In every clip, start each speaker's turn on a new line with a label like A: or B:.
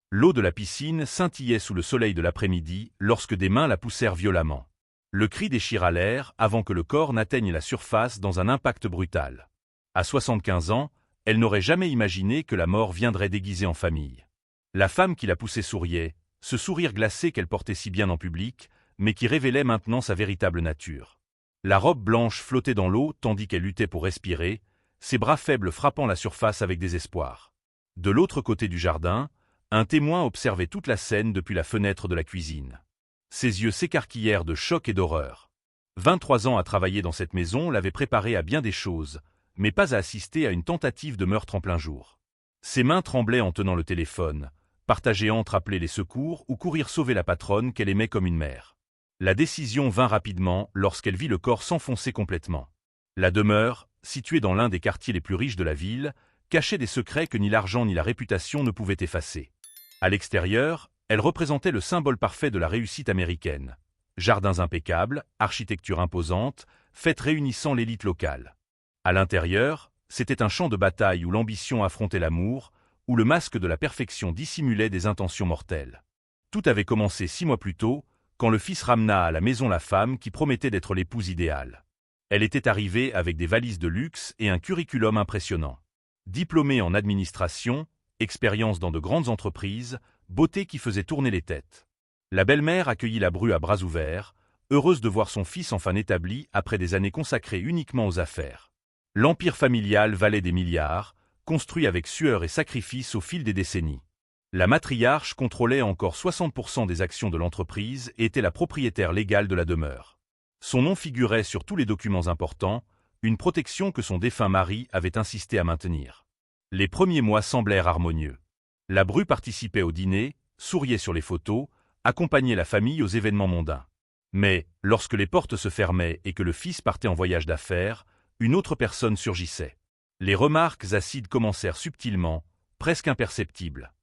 A: L'eau de la piscine scintillait sous le soleil de l'après-midi lorsque des mains la poussèrent violemment. Le cri déchira l'air avant que le corps n'atteigne la surface dans un impact brutal. À 75 ans, elle n'aurait jamais imaginé que la mort viendrait déguisée en famille. La femme qui la poussait souriait, ce sourire glacé qu'elle portait si bien en public, mais qui révélait maintenant sa véritable nature. La robe blanche flottait dans l'eau tandis qu'elle luttait pour respirer, ses bras faibles frappant la surface avec désespoir. De l'autre côté du jardin, un témoin observait toute la scène depuis la fenêtre de la cuisine. Ses yeux s'écarquillèrent de choc et d'horreur. 23 ans à travailler dans cette maison l'avaient préparé à bien des choses, mais pas à assister à une tentative de meurtre en plein jour. Ses mains tremblaient en tenant le téléphone, partager entre appeler les secours ou courir sauver la patronne qu'elle aimait comme une mère. La décision vint rapidement lorsqu'elle vit le corps s'enfoncer complètement. La demeure, située dans l'un des quartiers les plus riches de la ville, cachait des secrets que ni l'argent ni la réputation ne pouvaient effacer. À l'extérieur, elle représentait le symbole parfait de la réussite américaine. Jardins impeccables, architecture imposante, fêtes réunissant l'élite locale. À l'intérieur, c'était un champ de bataille où l'ambition affrontait l'amour, où le masque de la perfection dissimulait des intentions mortelles. Tout avait commencé 6 mois plus tôt, quand le fils ramena à la maison la femme qui promettait d'être l'épouse idéale. Elle était arrivée avec des valises de luxe et un curriculum impressionnant. Diplômée en administration, expérience dans de grandes entreprises, beauté qui faisait tourner les têtes. La belle-mère accueillit la bru à bras ouverts, heureuse de voir son fils enfin établi après des années consacrées uniquement aux affaires. L'empire familial valait des milliards, construit avec sueur et sacrifice au fil des décennies. La matriarche contrôlait encore 60% des actions de l'entreprise et était la propriétaire légale de la demeure. Son nom figurait sur tous les documents importants, une protection que son défunt mari avait insisté à maintenir. Les premiers mois semblèrent harmonieux. La bru participait au dîner, souriait sur les photos, accompagnait la famille aux événements mondains. Mais, lorsque les portes se fermaient et que le fils partait en voyage d'affaires, une autre personne surgissait. Les remarques acides commencèrent subtilement, presque imperceptibles.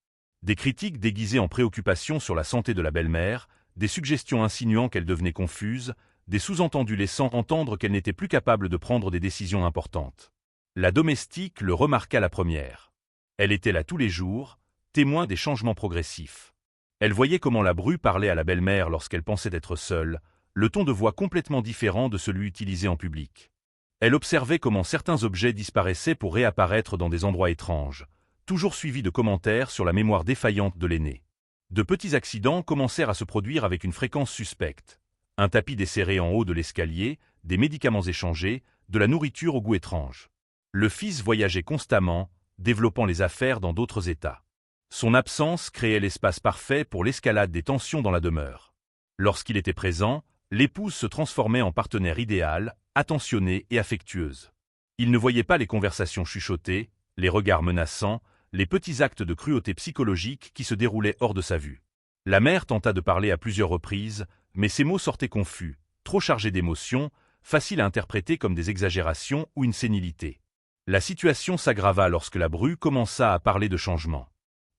A: Des critiques déguisées en préoccupation sur la santé de la belle-mère, des suggestions insinuant qu'elle devenait confuse, des sous-entendus laissant entendre qu'elle n'était plus capable de prendre des décisions importantes. La domestique le remarqua la première. Elle était là tous les jours, témoin des changements progressifs. Elle voyait comment la bru parlait à la belle-mère lorsqu'elle pensait être seule, le ton de voix complètement différent de celui utilisé en public. Elle observait comment certains objets disparaissaient pour réapparaître dans des endroits étranges, toujours suivis de commentaires sur la mémoire défaillante de l'aîné. De petits accidents commencèrent à se produire avec une fréquence suspecte. Un tapis desserré en haut de l'escalier, des médicaments échangés, de la nourriture au goût étrange. Le fils voyageait constamment, développant les affaires dans d'autres États. Son absence créait l'espace parfait pour l'escalade des tensions dans la demeure. Lorsqu'il était présent, l'épouse se transformait en partenaire idéal, attentionnée et affectueuse. Il ne voyait pas les conversations chuchotées, les regards menaçants, les petits actes de cruauté psychologique qui se déroulaient hors de sa vue. La mère tenta de parler à plusieurs reprises, mais ses mots sortaient confus, trop chargés d'émotions, faciles à interpréter comme des exagérations ou une sénilité. La situation s'aggrava lorsque la bru commença à parler de changement.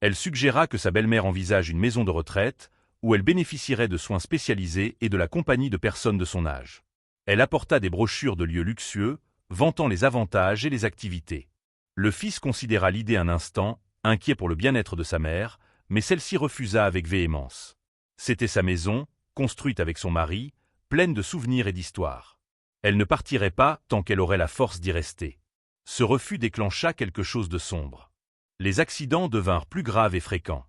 A: Elle suggéra que sa belle-mère envisage une maison de retraite, où elle bénéficierait de soins spécialisés et de la compagnie de personnes de son âge. Elle apporta des brochures de lieux luxueux, vantant les avantages et les activités. Le fils considéra l'idée un instant, inquiet pour le bien-être de sa mère, mais celle-ci refusa avec véhémence. C'était sa maison, construite avec son mari, pleine de souvenirs et d'histoires. Elle ne partirait pas tant qu'elle aurait la force d'y rester. Ce refus déclencha quelque chose de sombre. Les accidents devinrent plus graves et fréquents.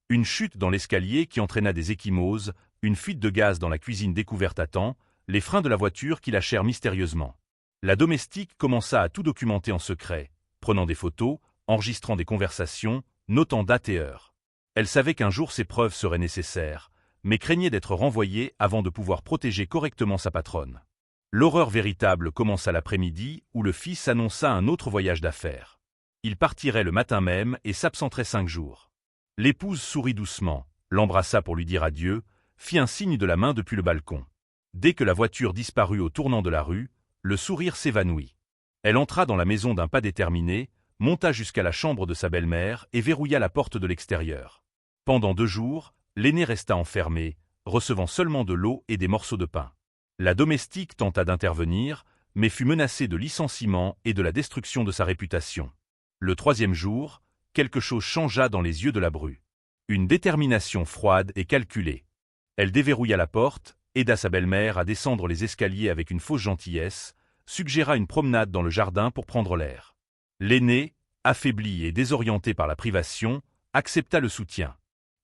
A: Une chute dans l'escalier qui entraîna des ecchymoses, une fuite de gaz dans la cuisine découverte à temps, les freins de la voiture qui lâchèrent mystérieusement. La domestique commença à tout documenter en secret, prenant des photos, enregistrant des conversations, notant date et heure. Elle savait qu'un jour ces preuves seraient nécessaires, mais craignait d'être renvoyée avant de pouvoir protéger correctement sa patronne. L'horreur véritable commença l'après-midi où le fils annonça un autre voyage d'affaires. Il partirait le matin même et s'absenterait 5 jours. L'épouse sourit doucement, l'embrassa pour lui dire adieu, fit un signe de la main depuis le balcon. Dès que la voiture disparut au tournant de la rue, le sourire s'évanouit. Elle entra dans la maison d'un pas déterminé, monta jusqu'à la chambre de sa belle-mère et verrouilla la porte de l'extérieur. Pendant 2 jours, l'aîné resta enfermé, recevant seulement de l'eau et des morceaux de pain. La domestique tenta d'intervenir, mais fut menacée de licenciement et de la destruction de sa réputation. Le 3e jour, quelque chose changea dans les yeux de la bru. Une détermination froide et calculée. Elle déverrouilla la porte, aida sa belle-mère à descendre les escaliers avec une fausse gentillesse, suggéra une promenade dans le jardin pour prendre l'air. L'aînée, affaiblie et désorientée par la privation, accepta le soutien.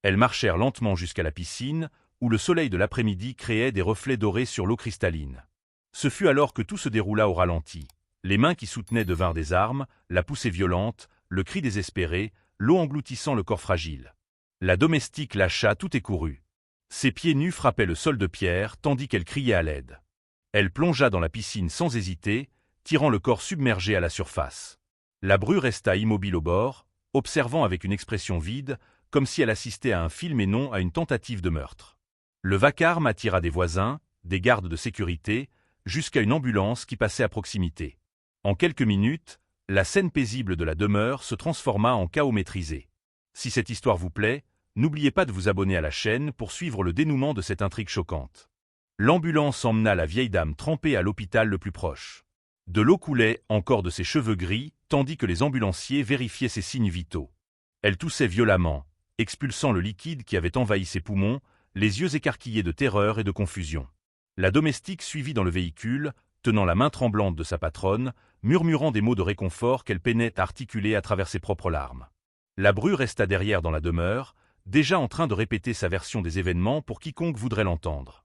A: Elles marchèrent lentement jusqu'à la piscine, où le soleil de l'après-midi créait des reflets dorés sur l'eau cristalline. Ce fut alors que tout se déroula au ralenti. Les mains qui soutenaient devinrent des armes, la poussée violente, le cri désespéré, l'eau engloutissant le corps fragile. La domestique lâcha tout et courut. Ses pieds nus frappaient le sol de pierre tandis qu'elle criait à l'aide. Elle plongea dans la piscine sans hésiter, tirant le corps submergé à la surface. La bru resta immobile au bord, observant avec une expression vide, comme si elle assistait à un film et non à une tentative de meurtre. Le vacarme attira des voisins, des gardes de sécurité, jusqu'à une ambulance qui passait à proximité. En quelques minutes, la scène paisible de la demeure se transforma en chaos maîtrisé. Si cette histoire vous plaît, n'oubliez pas de vous abonner à la chaîne pour suivre le dénouement de cette intrigue choquante. L'ambulance emmena la vieille dame trempée à l'hôpital le plus proche. De l'eau coulait encore de ses cheveux gris, tandis que les ambulanciers vérifiaient ses signes vitaux. Elle toussait violemment, expulsant le liquide qui avait envahi ses poumons, les yeux écarquillés de terreur et de confusion. La domestique suivit dans le véhicule, tenant la main tremblante de sa patronne, murmurant des mots de réconfort qu'elle peinait à articuler à travers ses propres larmes. La bru resta derrière dans la demeure, déjà en train de répéter sa version des événements pour quiconque voudrait l'entendre.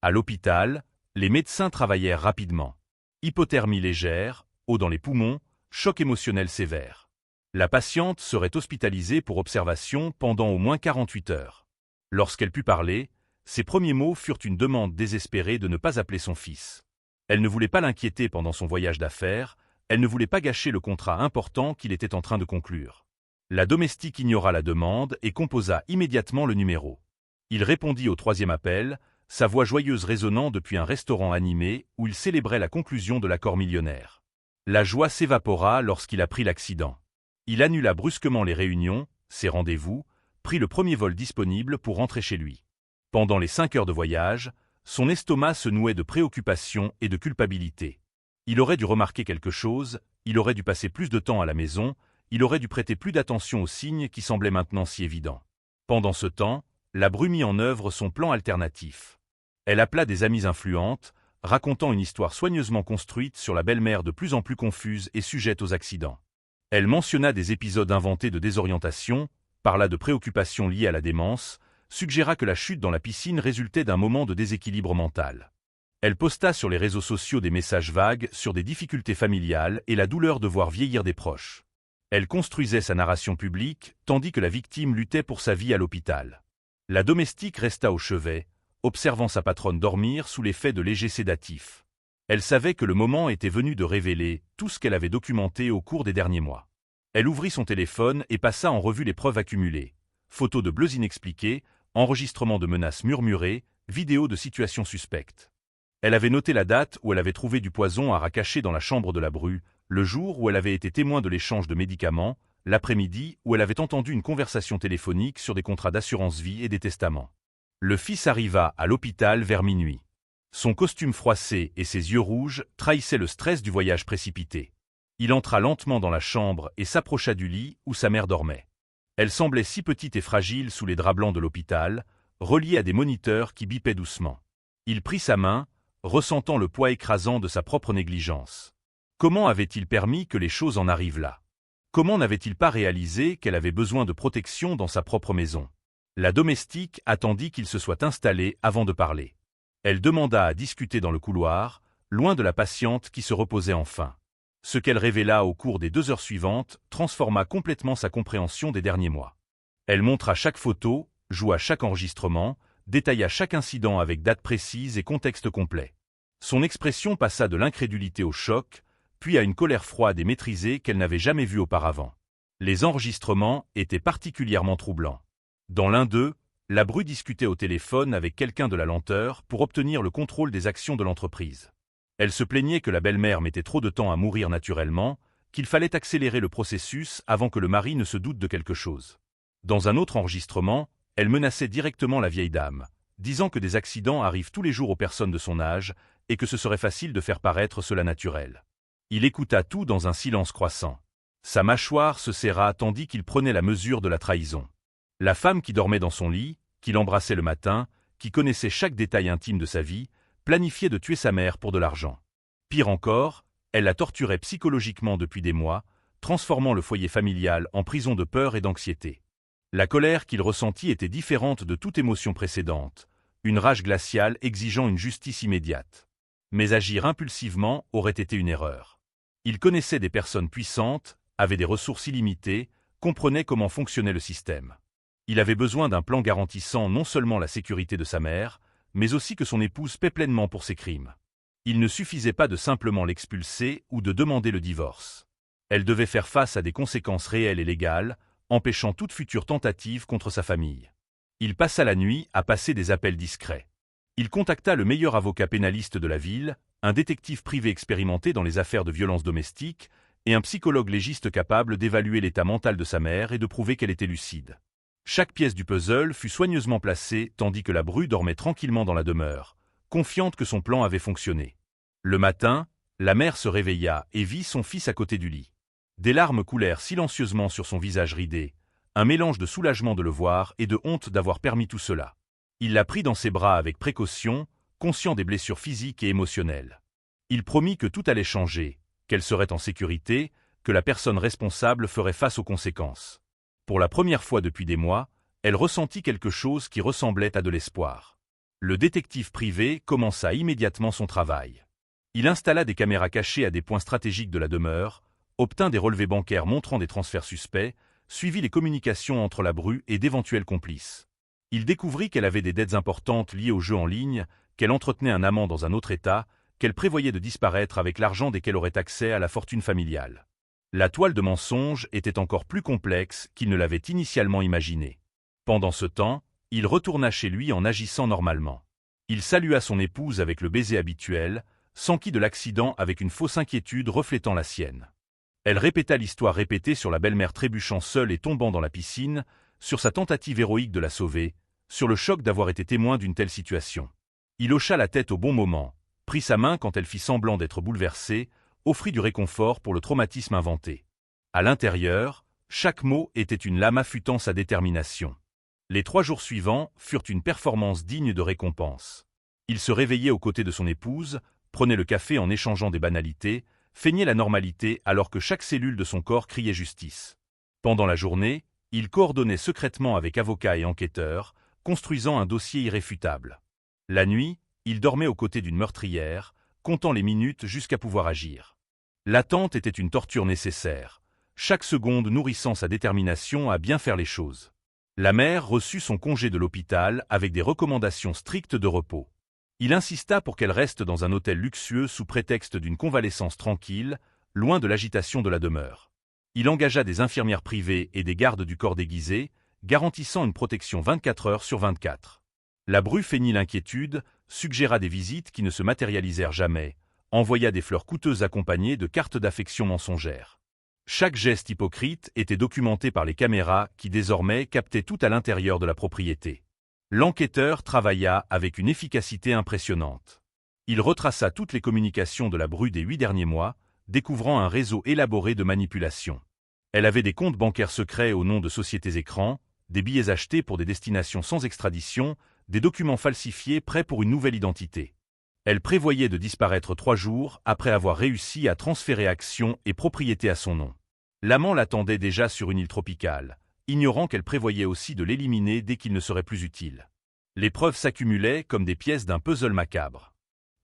A: À l'hôpital, les médecins travaillèrent rapidement. Hypothermie légère, eau dans les poumons, choc émotionnel sévère. La patiente serait hospitalisée pour observation pendant au moins 48 heures. Lorsqu'elle put parler, ses premiers mots furent une demande désespérée de ne pas appeler son fils. Elle ne voulait pas l'inquiéter pendant son voyage d'affaires, elle ne voulait pas gâcher le contrat important qu'il était en train de conclure. La domestique ignora la demande et composa immédiatement le numéro. Il répondit au troisième appel, sa voix joyeuse résonnant depuis un restaurant animé où il célébrait la conclusion de l'accord millionnaire. La joie s'évapora lorsqu'il apprit l'accident. Il annula brusquement les réunions, ses rendez-vous, prit le premier vol disponible pour rentrer chez lui. Pendant les 5 heures de voyage, son estomac se nouait de préoccupation et de culpabilité. Il aurait dû remarquer quelque chose, il aurait dû passer plus de temps à la maison, il aurait dû prêter plus d'attention aux signes qui semblaient maintenant si évidents. Pendant ce temps, la bru mit en œuvre son plan alternatif. Elle appela des amies influentes, racontant une histoire soigneusement construite sur la belle-mère de plus en plus confuse et sujette aux accidents. Elle mentionna des épisodes inventés de désorientation, parla de préoccupations liées à la démence, suggéra que la chute dans la piscine résultait d'un moment de déséquilibre mental. Elle posta sur les réseaux sociaux des messages vagues sur des difficultés familiales et la douleur de voir vieillir des proches. Elle construisait sa narration publique, tandis que la victime luttait pour sa vie à l'hôpital. La domestique resta au chevet, observant sa patronne dormir sous l'effet de légers sédatifs. Elle savait que le moment était venu de révéler tout ce qu'elle avait documenté au cours des derniers mois. Elle ouvrit son téléphone et passa en revue les preuves accumulées. Photos de bleus inexpliqués, enregistrements de menaces murmurées, vidéos de situations suspectes. Elle avait noté la date où elle avait trouvé du poison à caché dans la chambre de la bru, le jour où elle avait été témoin de l'échange de médicaments, l'après-midi où elle avait entendu une conversation téléphonique sur des contrats d'assurance-vie et des testaments. Le fils arriva à l'hôpital vers minuit. Son costume froissé et ses yeux rouges trahissaient le stress du voyage précipité. Il entra lentement dans la chambre et s'approcha du lit où sa mère dormait. Elle semblait si petite et fragile sous les draps blancs de l'hôpital, reliée à des moniteurs qui bipaient doucement. Il prit sa main, ressentant le poids écrasant de sa propre négligence. Comment avait-il permis que les choses en arrivent là? Comment n'avait-il pas réalisé qu'elle avait besoin de protection dans sa propre maison? La domestique attendit qu'il se soit installé avant de parler. Elle demanda à discuter dans le couloir, loin de la patiente qui se reposait enfin. Ce qu'elle révéla au cours des 2 heures suivantes transforma complètement sa compréhension des derniers mois. Elle montra chaque photo, joua chaque enregistrement, détailla chaque incident avec date précise et contexte complet. Son expression passa de l'incrédulité au choc, puis à une colère froide et maîtrisée qu'elle n'avait jamais vue auparavant. Les enregistrements étaient particulièrement troublants. Dans l'un d'eux, la bru discutait au téléphone avec quelqu'un de la lenteur pour obtenir le contrôle des actions de l'entreprise. Elle se plaignait que la belle-mère mettait trop de temps à mourir naturellement, qu'il fallait accélérer le processus avant que le mari ne se doute de quelque chose. Dans un autre enregistrement, elle menaçait directement la vieille dame, disant que des accidents arrivent tous les jours aux personnes de son âge et que ce serait facile de faire paraître cela naturel. Il écouta tout dans un silence croissant. Sa mâchoire se serra tandis qu'il prenait la mesure de la trahison. La femme qui dormait dans son lit, qui l'embrassait le matin, qui connaissait chaque détail intime de sa vie, planifiait de tuer sa mère pour de l'argent. Pire encore, elle la torturait psychologiquement depuis des mois, transformant le foyer familial en prison de peur et d'anxiété. La colère qu'il ressentit était différente de toute émotion précédente, une rage glaciale exigeant une justice immédiate. Mais agir impulsivement aurait été une erreur. Il connaissait des personnes puissantes, avait des ressources illimitées, comprenait comment fonctionnait le système. Il avait besoin d'un plan garantissant non seulement la sécurité de sa mère, mais aussi que son épouse paie pleinement pour ses crimes. Il ne suffisait pas de simplement l'expulser ou de demander le divorce. Elle devait faire face à des conséquences réelles et légales, empêchant toute future tentative contre sa famille. Il passa la nuit à passer des appels discrets. Il contacta le meilleur avocat pénaliste de la ville, un détective privé expérimenté dans les affaires de violence domestique, et un psychologue légiste capable d'évaluer l'état mental de sa mère et de prouver qu'elle était lucide. Chaque pièce du puzzle fut soigneusement placée tandis que la bru dormait tranquillement dans la demeure, confiante que son plan avait fonctionné. Le matin, la mère se réveilla et vit son fils à côté du lit. Des larmes coulèrent silencieusement sur son visage ridé, un mélange de soulagement de le voir et de honte d'avoir permis tout cela. Il la prit dans ses bras avec précaution, conscient des blessures physiques et émotionnelles. Il promit que tout allait changer, qu'elle serait en sécurité, que la personne responsable ferait face aux conséquences. Pour la première fois depuis des mois, elle ressentit quelque chose qui ressemblait à de l'espoir. Le détective privé commença immédiatement son travail. Il installa des caméras cachées à des points stratégiques de la demeure, obtint des relevés bancaires montrant des transferts suspects, suivit les communications entre la bru et d'éventuels complices. Il découvrit qu'elle avait des dettes importantes liées aux jeux en ligne, qu'elle entretenait un amant dans un autre État, qu'elle prévoyait de disparaître avec l'argent dès qu'elle aurait accès à la fortune familiale. La toile de mensonges était encore plus complexe qu'il ne l'avait initialement imaginé. Pendant ce temps, il retourna chez lui en agissant normalement. Il salua son épouse avec le baiser habituel, s'enquit de l'accident avec une fausse inquiétude reflétant la sienne. Elle répéta l'histoire répétée sur la belle-mère trébuchant seule et tombant dans la piscine, sur sa tentative héroïque de la sauver, sur le choc d'avoir été témoin d'une telle situation. Il hocha la tête au bon moment, prit sa main quand elle fit semblant d'être bouleversée, offrit du réconfort pour le traumatisme inventé. À l'intérieur, chaque mot était une lame affûtant sa détermination. Les 3 jours suivants furent une performance digne de récompense. Il se réveillait aux côtés de son épouse, prenait le café en échangeant des banalités, feignait la normalité alors que chaque cellule de son corps criait justice. Pendant la journée, il coordonnait secrètement avec avocats et enquêteurs, construisant un dossier irréfutable. La nuit, il dormait aux côtés d'une meurtrière, comptant les minutes jusqu'à pouvoir agir. L'attente était une torture nécessaire, chaque seconde nourrissant sa détermination à bien faire les choses. La mère reçut son congé de l'hôpital avec des recommandations strictes de repos. Il insista pour qu'elle reste dans un hôtel luxueux sous prétexte d'une convalescence tranquille, loin de l'agitation de la demeure. Il engagea des infirmières privées et des gardes du corps déguisés, garantissant une protection 24 heures sur 24. La bru feignit l'inquiétude, suggéra des visites qui ne se matérialisèrent jamais, envoya des fleurs coûteuses accompagnées de cartes d'affection mensongères. Chaque geste hypocrite était documenté par les caméras qui désormais captaient tout à l'intérieur de la propriété. L'enquêteur travailla avec une efficacité impressionnante. Il retraça toutes les communications de la bru des 8 derniers mois, découvrant un réseau élaboré de manipulation. Elle avait des comptes bancaires secrets au nom de sociétés écrans, des billets achetés pour des destinations sans extradition, des documents falsifiés prêts pour une nouvelle identité. Elle prévoyait de disparaître 3 jours après avoir réussi à transférer actions et propriétés à son nom. L'amant l'attendait déjà sur une île tropicale, ignorant qu'elle prévoyait aussi de l'éliminer dès qu'il ne serait plus utile. Les preuves s'accumulaient comme des pièces d'un puzzle macabre.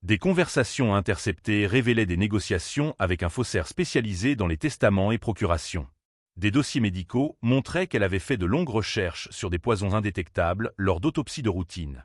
A: Des conversations interceptées révélaient des négociations avec un faussaire spécialisé dans les testaments et procurations. Des dossiers médicaux montraient qu'elle avait fait de longues recherches sur des poisons indétectables lors d'autopsies de routine.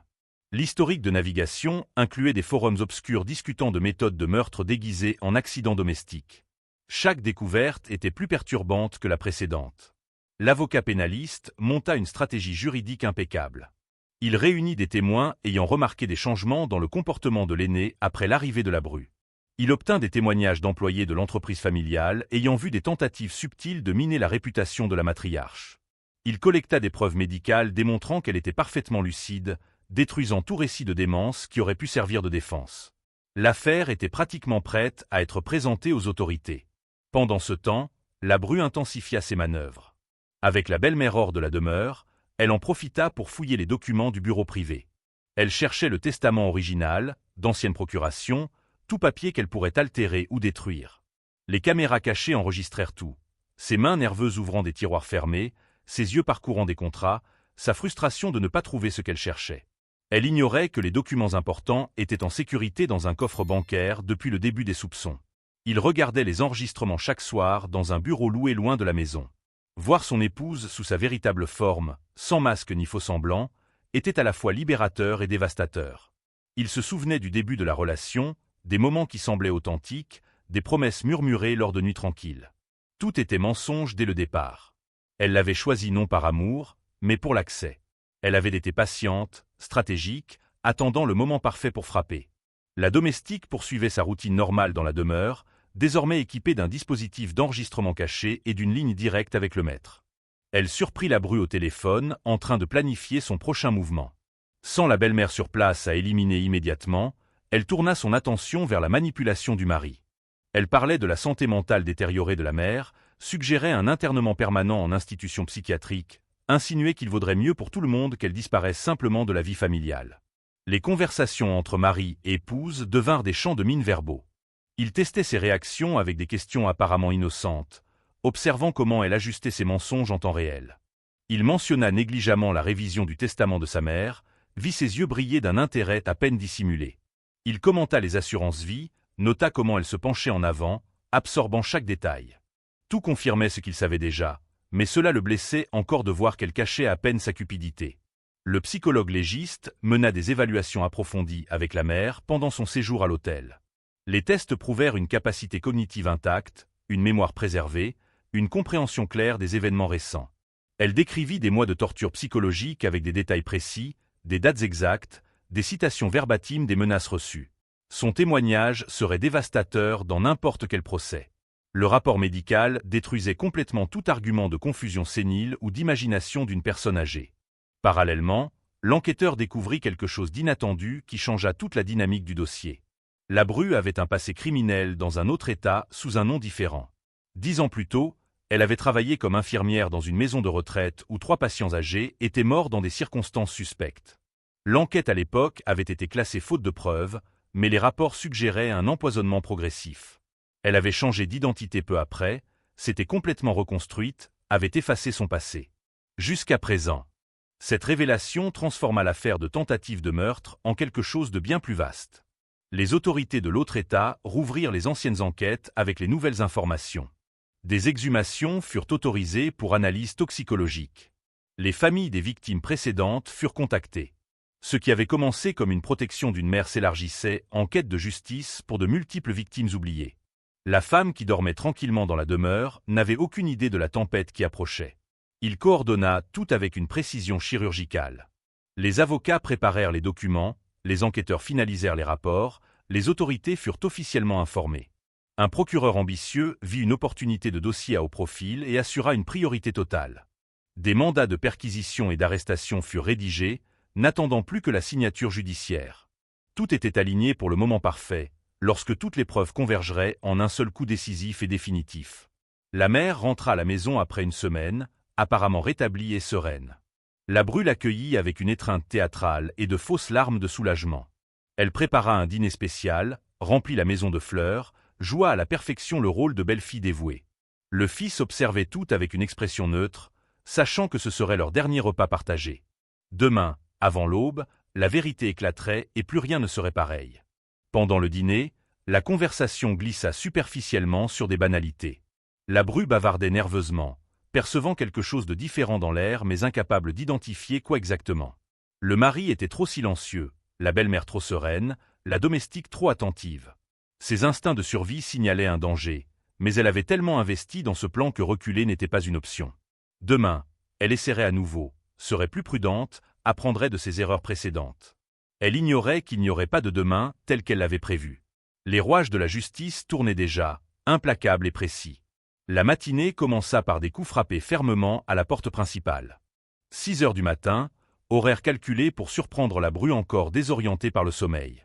A: L'historique de navigation incluait des forums obscurs discutant de méthodes de meurtre déguisées en accidents domestiques. Chaque découverte était plus perturbante que la précédente. L'avocat pénaliste monta une stratégie juridique impeccable. Il réunit des témoins ayant remarqué des changements dans le comportement de l'aîné après l'arrivée de la bru. Il obtint des témoignages d'employés de l'entreprise familiale ayant vu des tentatives subtiles de miner la réputation de la matriarche. Il collecta des preuves médicales démontrant qu'elle était parfaitement lucide, détruisant tout récit de démence qui aurait pu servir de défense. L'affaire était pratiquement prête à être présentée aux autorités. Pendant ce temps, la bru intensifia ses manœuvres. Avec la belle-mère hors de la demeure, Elle en profita pour fouiller les documents du bureau privé. Elle cherchait le testament original, d'anciennes procurations, tout papier qu'elle pourrait altérer ou détruire. Les caméras cachées enregistrèrent tout. Ses mains nerveuses ouvrant des tiroirs fermés, ses yeux parcourant des contrats, sa frustration de ne pas trouver ce qu'elle cherchait. Elle ignorait que les documents importants étaient en sécurité dans un coffre bancaire depuis le début des soupçons. Il regardait les enregistrements chaque soir dans un bureau loué loin de la maison. Voir son épouse sous sa véritable forme, sans masque ni faux-semblant, était à la fois libérateur et dévastateur. Il se souvenait du début de la relation, des moments qui semblaient authentiques, des promesses murmurées lors de nuits tranquilles. Tout était mensonge dès le départ. Elle l'avait choisi non par amour, mais pour l'accès. Elle avait été patiente, stratégique, attendant le moment parfait pour frapper. La domestique poursuivait sa routine normale dans la demeure, désormais équipée d'un dispositif d'enregistrement caché et d'une ligne directe avec le maître. Elle surprit la bru au téléphone, en train de planifier son prochain mouvement. Sans la belle-mère sur place à éliminer immédiatement, elle tourna son attention vers la manipulation du mari. Elle parlait de la santé mentale détériorée de la mère, suggérait un internement permanent en institution psychiatrique, insinuait qu'il vaudrait mieux pour tout le monde qu'elle disparaisse simplement de la vie familiale. Les conversations entre mari et épouse devinrent des champs de mines verbaux. Il testait ses réactions avec des questions apparemment innocentes, observant comment elle ajustait ses mensonges en temps réel. Il mentionna négligemment la révision du testament de sa mère, vit ses yeux briller d'un intérêt à peine dissimulé. Il commenta les assurances-vie, nota comment elle se penchait en avant, absorbant chaque détail. Tout confirmait ce qu'il savait déjà, mais cela le blessait encore de voir qu'elle cachait à peine sa cupidité. Le psychologue légiste mena des évaluations approfondies avec la mère pendant son séjour à l'hôtel. Les tests prouvèrent une capacité cognitive intacte, une mémoire préservée, une compréhension claire des événements récents. Elle décrivit des mois de torture psychologique avec des détails précis, des dates exactes, des citations verbatimes des menaces reçues. Son témoignage serait dévastateur dans n'importe quel procès. Le rapport médical détruisait complètement tout argument de confusion sénile ou d'imagination d'une personne âgée. Parallèlement, l'enquêteur découvrit quelque chose d'inattendu qui changea toute la dynamique du dossier. La bru avait un passé criminel dans un autre État sous un nom différent. 10 ans plus tôt, elle avait travaillé comme infirmière dans une maison de retraite où 3 patients âgés étaient morts dans des circonstances suspectes. L'enquête à l'époque avait été classée faute de preuves, mais les rapports suggéraient un empoisonnement progressif. Elle avait changé d'identité peu après, s'était complètement reconstruite, avait effacé son passé. Jusqu'à présent. Cette révélation transforma l'affaire de tentative de meurtre en quelque chose de bien plus vaste. Les autorités de l'autre État rouvrirent les anciennes enquêtes avec les nouvelles informations. Des exhumations furent autorisées pour analyse toxicologique. Les familles des victimes précédentes furent contactées. Ce qui avait commencé comme une protection d'une mère s'élargissait en quête de justice pour de multiples victimes oubliées. La femme qui dormait tranquillement dans la demeure n'avait aucune idée de la tempête qui approchait. Il coordonna tout avec une précision chirurgicale. Les avocats préparèrent les documents, les enquêteurs finalisèrent les rapports, les autorités furent officiellement informées. Un procureur ambitieux vit une opportunité de dossier à haut profil et assura une priorité totale. Des mandats de perquisition et d'arrestation furent rédigés, n'attendant plus que la signature judiciaire. Tout était aligné pour le moment parfait, lorsque toutes les preuves convergeraient en un seul coup décisif et définitif. La mère rentra à la maison après une semaine, apparemment rétablie et sereine. La bru l'accueillit avec une étreinte théâtrale et de fausses larmes de soulagement. Elle prépara un dîner spécial, remplit la maison de fleurs, joua à la perfection le rôle de belle-fille dévouée. Le fils observait tout avec une expression neutre, sachant que ce serait leur dernier repas partagé. Demain, avant l'aube, la vérité éclaterait et plus rien ne serait pareil. Pendant le dîner, la conversation glissa superficiellement sur des banalités. La bru bavardait nerveusement, percevant quelque chose de différent dans l'air mais incapable d'identifier quoi exactement. Le mari était trop silencieux, la belle-mère trop sereine, la domestique trop attentive. Ses instincts de survie signalaient un danger, mais elle avait tellement investi dans ce plan que reculer n'était pas une option. Demain, elle essaierait à nouveau, serait plus prudente, apprendrait de ses erreurs précédentes. Elle ignorait qu'il n'y aurait pas de demain tel qu'elle l'avait prévu. Les rouages de la justice tournaient déjà, implacables et précis. La matinée commença par des coups frappés fermement à la porte principale. 6 heures du matin, horaire calculé pour surprendre la bru encore désorientée par le sommeil.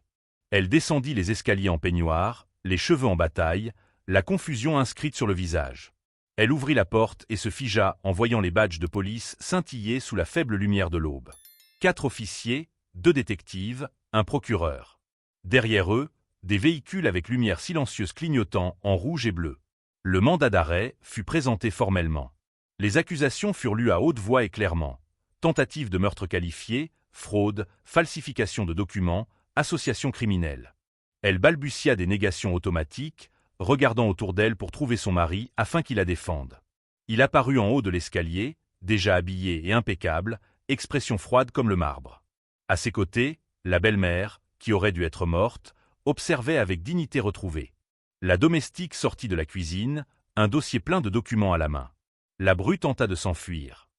A: Elle descendit les escaliers en peignoir, les cheveux en bataille, la confusion inscrite sur le visage. Elle ouvrit la porte et se figea en voyant les badges de police scintiller sous la faible lumière de l'aube. 4 officiers, 2 détectives, un procureur. Derrière eux, des véhicules avec lumière silencieuse clignotant en rouge et bleu. Le mandat d'arrêt fut présenté formellement. Les accusations furent lues à haute voix et clairement. Tentative de meurtre qualifié, fraude, falsification de documents, association criminelle. Elle balbutia des négations automatiques, regardant autour d'elle pour trouver son mari afin qu'il la défende. Il apparut en haut de l'escalier, déjà habillé et impeccable, expression froide comme le marbre. À ses côtés, la belle-mère, qui aurait dû être morte, observait avec dignité retrouvée. La domestique sortit de la cuisine, un dossier plein de documents à la main. La bru tenta de s'enfuir.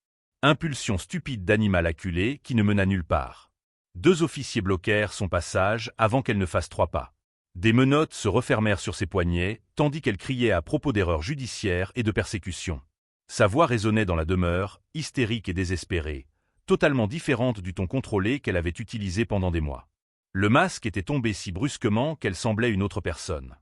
A: Impulsion stupide d'animal acculé qui ne mena nulle part. 2 officiers bloquèrent son passage avant qu'elle ne fasse 3 pas. Des menottes se refermèrent sur ses poignets, tandis qu'elle criait à propos d'erreurs judiciaires et de persécutions. Sa voix résonnait dans la demeure, hystérique et désespérée, totalement différente du ton contrôlé qu'elle avait utilisé pendant des mois. Le masque était tombé si brusquement qu'elle semblait une autre personne.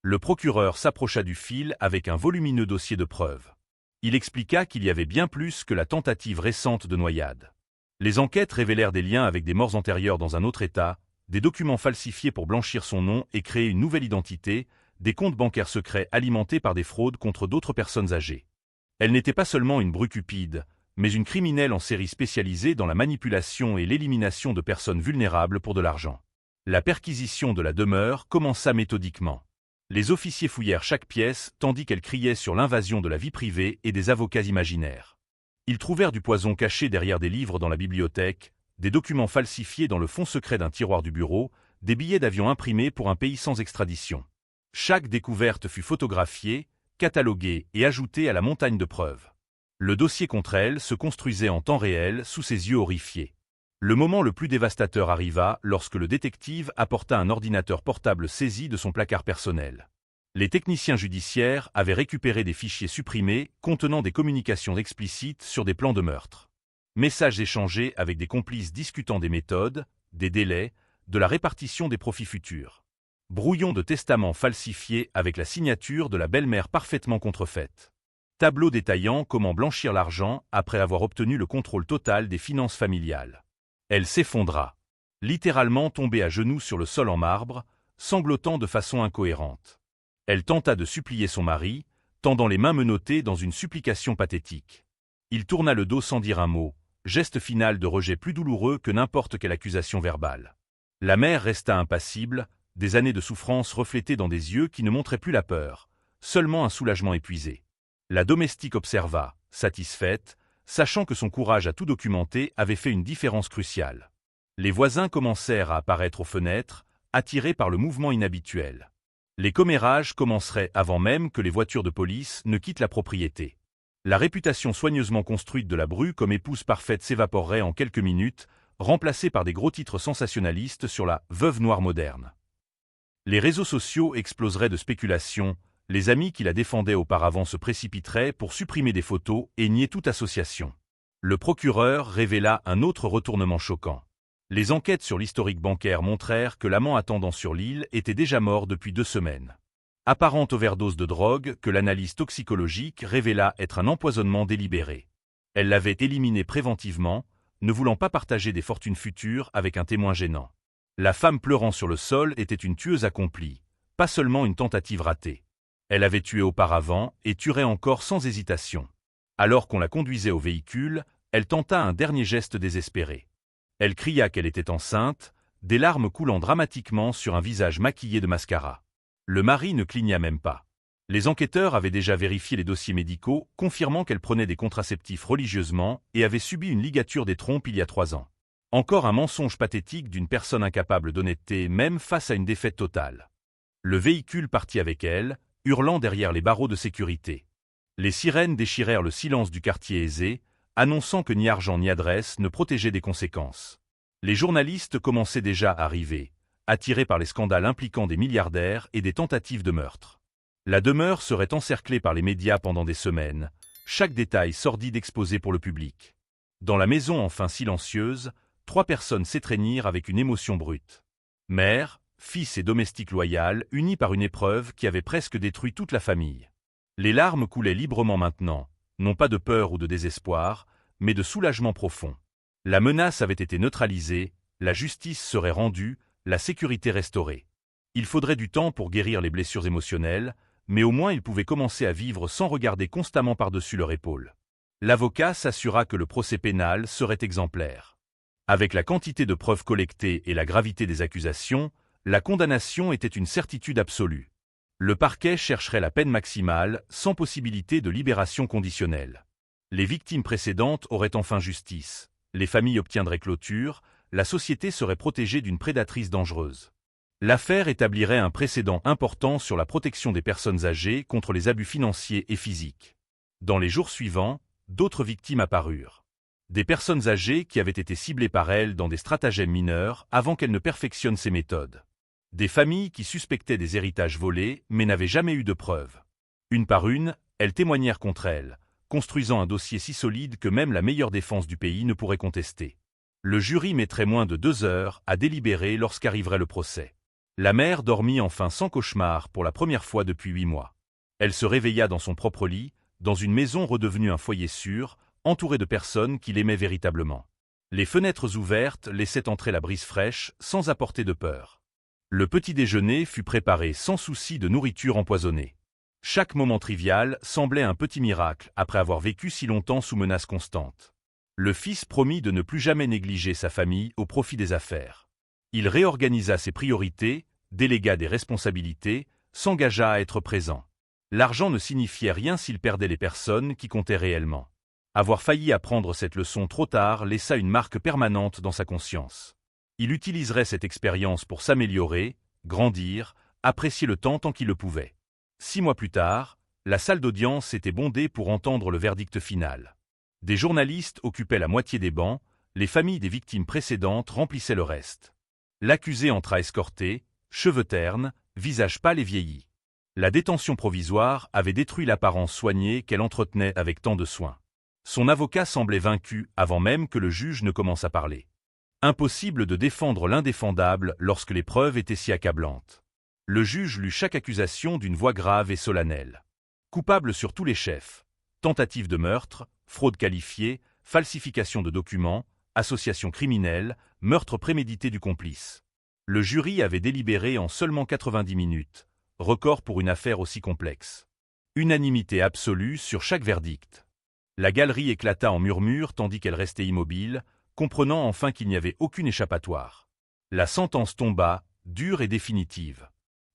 A: Le procureur s'approcha du fil avec un volumineux dossier de preuves. Il expliqua qu'il y avait bien plus que la tentative récente de noyade. Les enquêtes révélèrent des liens avec des morts antérieures dans un autre État, des documents falsifiés pour blanchir son nom et créer une nouvelle identité, des comptes bancaires secrets alimentés par des fraudes contre d'autres personnes âgées. Elle n'était pas seulement une bru cupide, mais une criminelle en série spécialisée dans la manipulation et l'élimination de personnes vulnérables pour de l'argent. La perquisition de la demeure commença méthodiquement. Les officiers fouillèrent chaque pièce tandis qu'elle criait sur l'invasion de la vie privée et des avocats imaginaires. Ils trouvèrent du poison caché derrière des livres dans la bibliothèque, des documents falsifiés dans le fond secret d'un tiroir du bureau, des billets d'avion imprimés pour un pays sans extradition. Chaque découverte fut photographiée, cataloguée et ajoutée à la montagne de preuves. Le dossier contre elle se construisait en temps réel sous ses yeux horrifiés. Le moment le plus dévastateur arriva lorsque le détective apporta un ordinateur portable saisi de son placard personnel. Les techniciens judiciaires avaient récupéré des fichiers supprimés contenant des communications explicites sur des plans de meurtre. Messages échangés avec des complices discutant des méthodes, des délais, de la répartition des profits futurs. Brouillon de testament falsifié avec la signature de la belle-mère parfaitement contrefaite. Tableau détaillant comment blanchir l'argent après avoir obtenu le contrôle total des finances familiales. Elle s'effondra. Littéralement tombée à genoux sur le sol en marbre, sanglotant de façon incohérente. Elle tenta de supplier son mari, tendant les mains menottées dans une supplication pathétique. Il tourna le dos sans dire un mot, geste final de rejet plus douloureux que n'importe quelle accusation verbale. La mère resta impassible, des années de souffrance reflétées dans des yeux qui ne montraient plus la peur, seulement un soulagement épuisé. La domestique observa, satisfaite, sachant que son courage à tout documenter avait fait une différence cruciale. Les voisins commencèrent à apparaître aux fenêtres, attirés par le mouvement inhabituel. Les commérages commenceraient avant même que les voitures de police ne quittent la propriété. La réputation soigneusement construite de la bru comme épouse parfaite s'évaporerait en quelques minutes, remplacée par des gros titres sensationnalistes sur la veuve noire moderne. Les réseaux sociaux exploseraient de spéculations, les amis qui la défendaient auparavant se précipiteraient pour supprimer des photos et nier toute association. Le procureur révéla un autre retournement choquant. Les enquêtes sur l'historique bancaire montrèrent que l'amant attendant sur l'île était déjà mort depuis 2 semaines. Apparente overdose de drogue que l'analyse toxicologique révéla être un empoisonnement délibéré. Elle l'avait éliminé préventivement, ne voulant pas partager des fortunes futures avec un témoin gênant. La femme pleurant sur le sol était une tueuse accomplie, pas seulement une tentative ratée. Elle avait tué auparavant et tuerait encore sans hésitation. Alors qu'on la conduisait au véhicule, elle tenta un dernier geste désespéré. Elle cria qu'elle était enceinte, des larmes coulant dramatiquement sur un visage maquillé de mascara. Le mari ne cligna même pas. Les enquêteurs avaient déjà vérifié les dossiers médicaux, confirmant qu'elle prenait des contraceptifs religieusement et avait subi une ligature des trompes il y a 3 ans. Encore un mensonge pathétique d'une personne incapable d'honnêteté même face à une défaite totale. Le véhicule partit avec elle, hurlant derrière les barreaux de sécurité. Les sirènes déchirèrent le silence du quartier aisé, annonçant que ni argent ni adresse ne protégeaient des conséquences. Les journalistes commençaient déjà à arriver, attirés par les scandales impliquant des milliardaires et des tentatives de meurtre. La demeure serait encerclée par les médias pendant des semaines, chaque détail sordide exposé pour le public. Dans la maison enfin silencieuse, 3 personnes s'étreignirent avec une émotion brute. Mère, fils et domestique loyal, unis par une épreuve qui avait presque détruit toute la famille. Les larmes coulaient librement maintenant, non pas de peur ou de désespoir, mais de soulagement profond. La menace avait été neutralisée, la justice serait rendue, la sécurité restaurée. Il faudrait du temps pour guérir les blessures émotionnelles, mais au moins ils pouvaient commencer à vivre sans regarder constamment par-dessus leur épaule. L'avocat s'assura que le procès pénal serait exemplaire. Avec la quantité de preuves collectées et la gravité des accusations, la condamnation était une certitude absolue. Le parquet chercherait la peine maximale, sans possibilité de libération conditionnelle. Les victimes précédentes auraient enfin justice, les familles obtiendraient clôture, la société serait protégée d'une prédatrice dangereuse. L'affaire établirait un précédent important sur la protection des personnes âgées contre les abus financiers et physiques. Dans les jours suivants, d'autres victimes apparurent. Des personnes âgées qui avaient été ciblées par elle dans des stratagèmes mineurs avant qu'elle ne perfectionne ses méthodes. Des familles qui suspectaient des héritages volés mais n'avaient jamais eu de preuves. Une par une, elles témoignèrent contre elle, construisant un dossier si solide que même la meilleure défense du pays ne pourrait contester. Le jury mettrait moins de 2 heures à délibérer lorsqu'arriverait le procès. La mère dormit enfin sans cauchemar pour la première fois depuis 8 mois. Elle se réveilla dans son propre lit, dans une maison redevenue un foyer sûr, entourée de personnes qui l'aimaient véritablement. Les fenêtres ouvertes laissaient entrer la brise fraîche sans apporter de peur. Le petit déjeuner fut préparé sans souci de nourriture empoisonnée. Chaque moment trivial semblait un petit miracle après avoir vécu si longtemps sous menace constante. Le fils promit de ne plus jamais négliger sa famille au profit des affaires. Il réorganisa ses priorités, délégua des responsabilités, s'engagea à être présent. L'argent ne signifiait rien s'il perdait les personnes qui comptaient réellement. Avoir failli apprendre cette leçon trop tard laissa une marque permanente dans sa conscience. Il utiliserait cette expérience pour s'améliorer, grandir, apprécier le temps tant qu'il le pouvait. 6 mois plus tard, la salle d'audience était bondée pour entendre le verdict final. Des journalistes occupaient la moitié des bancs, les familles des victimes précédentes remplissaient le reste. L'accusé entra escorté, cheveux ternes, visage pâle et vieilli. La détention provisoire avait détruit l'apparence soignée qu'elle entretenait avec tant de soin. Son avocat semblait vaincu avant même que le juge ne commence à parler. Impossible de défendre l'indéfendable lorsque les preuves étaient si accablantes. Le juge lut chaque accusation d'une voix grave et solennelle. Coupable sur tous les chefs. Tentative de meurtre, fraude qualifiée, falsification de documents, association criminelle, meurtre prémédité du complice. Le jury avait délibéré en seulement 90 minutes, record pour une affaire aussi complexe. Unanimité absolue sur chaque verdict. La galerie éclata en murmures tandis qu'elle restait immobile, comprenant enfin qu'il n'y avait aucune échappatoire. La sentence tomba, dure et définitive.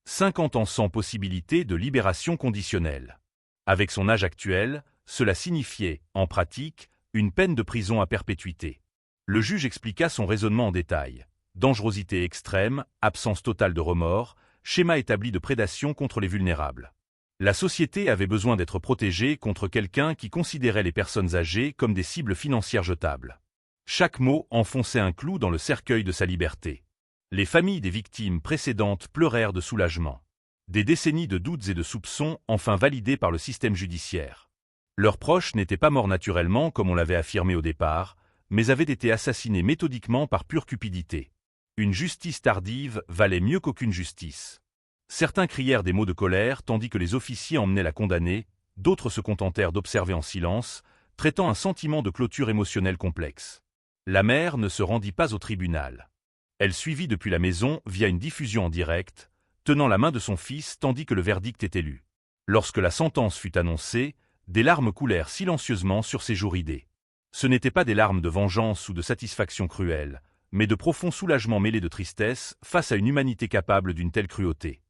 A: 50 ans sans possibilité de libération conditionnelle. Avec son âge actuel, cela signifiait, en pratique, une peine de prison à perpétuité. Le juge expliqua son raisonnement en détail. Dangerosité extrême, absence totale de remords, schéma établi de prédation contre les vulnérables. La société avait besoin d'être protégée contre quelqu'un qui considérait les personnes âgées comme des cibles financières jetables. Chaque mot enfonçait un clou dans le cercueil de sa liberté. Les familles des victimes précédentes pleurèrent de soulagement. Des décennies de doutes et de soupçons enfin validés par le système judiciaire. Leurs proches n'étaient pas morts naturellement comme on l'avait affirmé au départ, mais avaient été assassinés méthodiquement par pure cupidité. Une justice tardive valait mieux qu'aucune justice. Certains crièrent des mots de colère tandis que les officiers emmenaient la condamnée, d'autres se contentèrent d'observer en silence, traitant un sentiment de clôture émotionnelle complexe. La mère ne se rendit pas au tribunal. Elle suivit depuis la maison via une diffusion en direct, tenant la main de son fils tandis que le verdict était lu. Lorsque la sentence fut annoncée, des larmes coulèrent silencieusement sur ses joues ridées. Ce n'étaient pas des larmes de vengeance ou de satisfaction cruelle, mais de profond soulagement mêlé de tristesse face à une humanité capable d'une telle cruauté.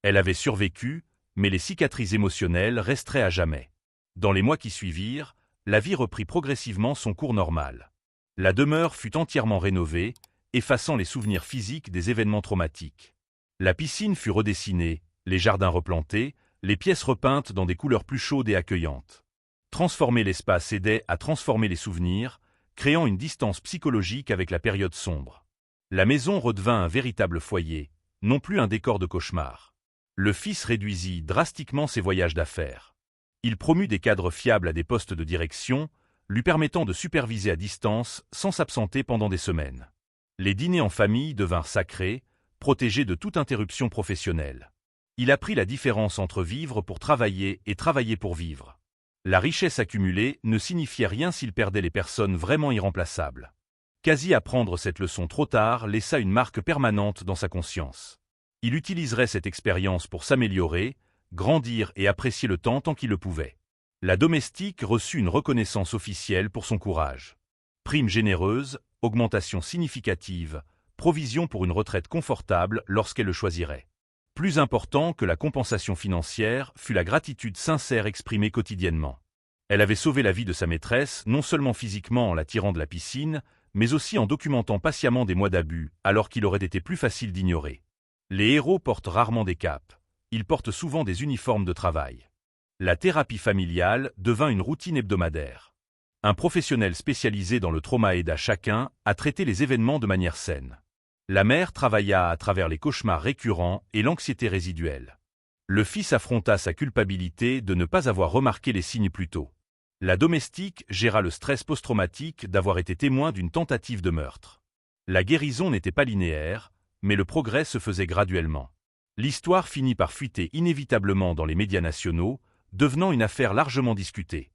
A: Elle avait survécu, mais les cicatrices émotionnelles resteraient à jamais. Dans les mois qui suivirent, la vie reprit progressivement son cours normal. La demeure fut entièrement rénovée, effaçant les souvenirs physiques des événements traumatiques. La piscine fut redessinée, les jardins replantés, les pièces repeintes dans des couleurs plus chaudes et accueillantes. Transformer l'espace aidait à transformer les souvenirs, créant une distance psychologique avec la période sombre. La maison redevint un véritable foyer, non plus un décor de cauchemar. Le fils réduisit drastiquement ses voyages d'affaires. Il promut des cadres fiables à des postes de direction, lui permettant de superviser à distance sans s'absenter pendant des semaines. Les dîners en famille devinrent sacrés, protégés de toute interruption professionnelle. Il apprit la différence entre vivre pour travailler et travailler pour vivre. La richesse accumulée ne signifiait rien s'il perdait les personnes vraiment irremplaçables. Quasi apprendre cette leçon trop tard laissa une marque permanente dans sa conscience. Il utiliserait cette expérience pour s'améliorer, grandir et apprécier le temps tant qu'il le pouvait. La domestique reçut une reconnaissance officielle pour son courage. Prime généreuse, augmentation significative, provision pour une retraite confortable lorsqu'elle le choisirait. Plus important que la compensation financière fut la gratitude sincère exprimée quotidiennement. Elle avait sauvé la vie de sa maîtresse, non seulement physiquement en la tirant de la piscine, mais aussi en documentant patiemment des mois d'abus, alors qu'il aurait été plus facile d'ignorer. Les héros portent rarement des capes. Ils portent souvent des uniformes de travail. La thérapie familiale devint une routine hebdomadaire. Un professionnel spécialisé dans le trauma aida chacun à traiter les événements de manière saine. La mère travailla à travers les cauchemars récurrents et l'anxiété résiduelle. Le fils affronta sa culpabilité de ne pas avoir remarqué les signes plus tôt. La domestique géra le stress post-traumatique d'avoir été témoin d'une tentative de meurtre. La guérison n'était pas linéaire, mais le progrès se faisait graduellement. L'histoire finit par fuiter inévitablement dans les médias nationaux, devenant une affaire largement discutée.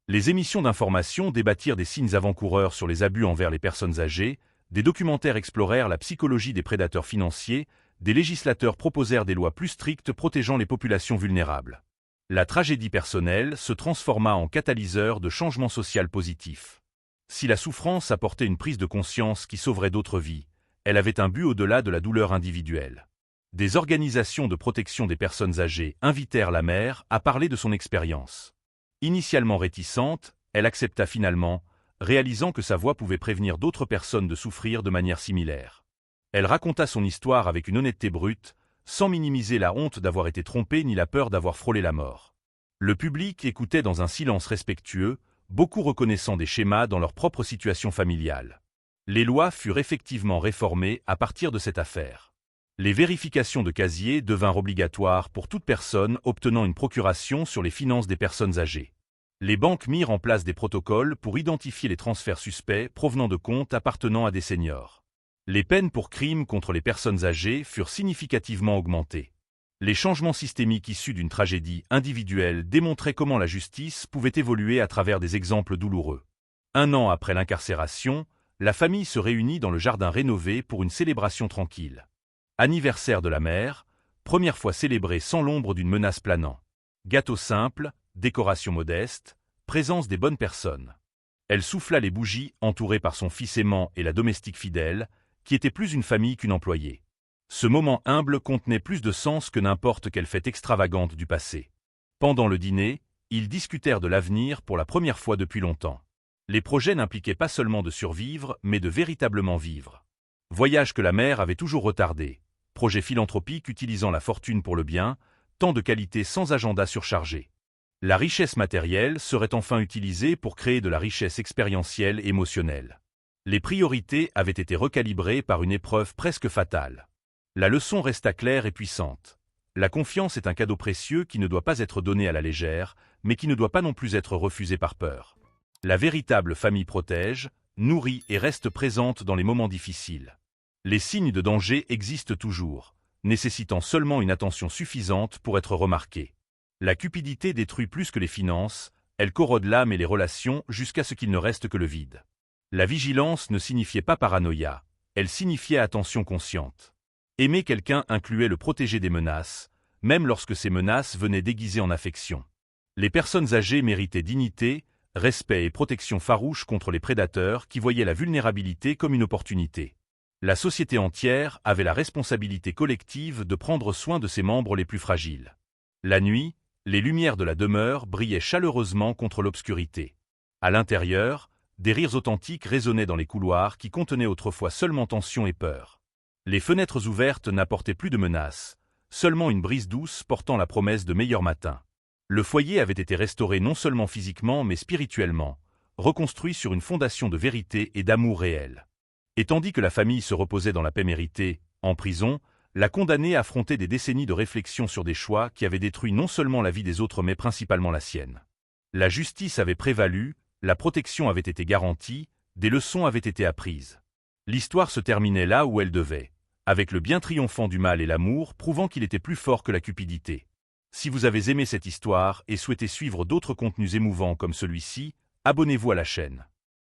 A: Les émissions d'information débattirent des signes avant-coureurs sur les abus envers les personnes âgées, des documentaires explorèrent la psychologie des prédateurs financiers, des législateurs proposèrent des lois plus strictes protégeant les populations vulnérables. La tragédie personnelle se transforma en catalyseur de changements sociaux positifs. Si la souffrance apportait une prise de conscience qui sauverait d'autres vies, elle avait un but au-delà de la douleur individuelle. Des organisations de protection des personnes âgées invitèrent la mère à parler de son expérience. Initialement réticente, elle accepta finalement, réalisant que sa voix pouvait prévenir d'autres personnes de souffrir de manière similaire. Elle raconta son histoire avec une honnêteté brute, sans minimiser la honte d'avoir été trompée ni la peur d'avoir frôlé la mort. Le public écoutait dans un silence respectueux, beaucoup reconnaissant des schémas dans leur propre situation familiale. Les lois furent effectivement réformées à partir de cette affaire. Les vérifications de casier devinrent obligatoires pour toute personne obtenant une procuration sur les finances des personnes âgées. Les banques mirent en place des protocoles pour identifier les transferts suspects provenant de comptes appartenant à des seniors. Les peines pour crimes contre les personnes âgées furent significativement augmentées. Les changements systémiques issus d'une tragédie individuelle démontraient comment la justice pouvait évoluer à travers des exemples douloureux. 1 an après l'incarcération, la famille se réunit dans le jardin rénové pour une célébration tranquille. Anniversaire de la mère, première fois célébrée sans l'ombre d'une menace planant. Gâteau simple, décoration modeste, présence des bonnes personnes. Elle souffla les bougies, entourée par son fils aimant et la domestique fidèle, qui était plus une famille qu'une employée. Ce moment humble contenait plus de sens que n'importe quelle fête extravagante du passé. Pendant le dîner, ils discutèrent de l'avenir pour la première fois depuis longtemps. Les projets n'impliquaient pas seulement de survivre, mais de véritablement vivre. Voyage que la mère avait toujours retardé. Projet philanthropique utilisant la fortune pour le bien, tant de qualité sans agenda surchargé. La richesse matérielle serait enfin utilisée pour créer de la richesse expérientielle et émotionnelle. Les priorités avaient été recalibrées par une épreuve presque fatale. La leçon resta claire et puissante. La confiance est un cadeau précieux qui ne doit pas être donné à la légère, mais qui ne doit pas non plus être refusé par peur. La véritable famille protège, nourrit et reste présente dans les moments difficiles. Les signes de danger existent toujours, nécessitant seulement une attention suffisante pour être remarqués. La cupidité détruit plus que les finances, elle corrode l'âme et les relations jusqu'à ce qu'il ne reste que le vide. La vigilance ne signifiait pas paranoïa, elle signifiait attention consciente. Aimer quelqu'un incluait le protéger des menaces, même lorsque ces menaces venaient déguisées en affection. Les personnes âgées méritaient dignité, respect et protection farouche contre les prédateurs qui voyaient la vulnérabilité comme une opportunité. La société entière avait la responsabilité collective de prendre soin de ses membres les plus fragiles. La nuit, les lumières de la demeure brillaient chaleureusement contre l'obscurité. À l'intérieur, des rires authentiques résonnaient dans les couloirs qui contenaient autrefois seulement tension et peur. Les fenêtres ouvertes n'apportaient plus de menaces, seulement une brise douce portant la promesse de meilleurs matins. Le foyer avait été restauré non seulement physiquement mais spirituellement, reconstruit sur une fondation de vérité et d'amour réel. Et tandis que la famille se reposait dans la paix méritée, en prison, la condamnée affrontait des décennies de réflexion sur des choix qui avaient détruit non seulement la vie des autres mais principalement la sienne. La justice avait prévalu, la protection avait été garantie, des leçons avaient été apprises. L'histoire se terminait là où elle devait, avec le bien triomphant du mal et l'amour prouvant qu'il était plus fort que la cupidité. Si vous avez aimé cette histoire et souhaitez suivre d'autres contenus émouvants comme celui-ci, abonnez-vous à la chaîne.